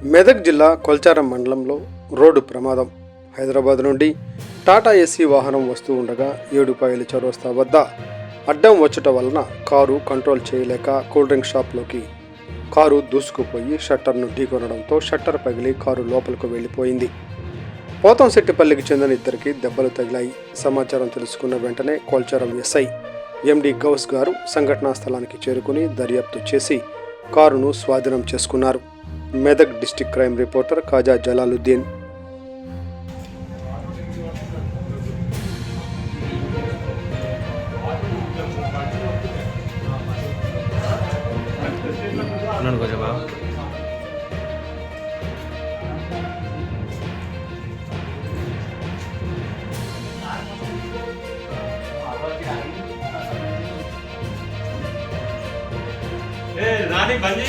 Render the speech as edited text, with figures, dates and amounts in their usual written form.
మెదక్ జిల్లా కొల్చారం మండలంలో రోడ్డు ప్రమాదం. హైదరాబాద్ నుండి టాటా ఏసీ వాహనం వస్తూ ఉండగా ఏడుపాయల చౌరస్తా వద్ద అడ్డం వచ్చట వలన కారు కంట్రోల్ చేయలేక కూల్ డ్రింక్ షాప్లోకి కారు దూసుకుపోయి షట్టర్ను ఢీకొనడంతో షట్టర్ పగిలి కారు లోపలికి వెళ్లిపోయింది. పోతంశెట్టిపల్లికి చెందిన ఇద్దరికి దెబ్బలు తగిలాయి. సమాచారం తెలుసుకున్న వెంటనే కొల్చారం ఎస్ఐ ఎండి గౌస్ గారు సంఘటనా స్థలానికి చేరుకుని దర్యాప్తు చేసి కారును స్వాధీనం చేసుకున్నారు. Medak district crime reporter Khaja Jalaluddin. రాని బండి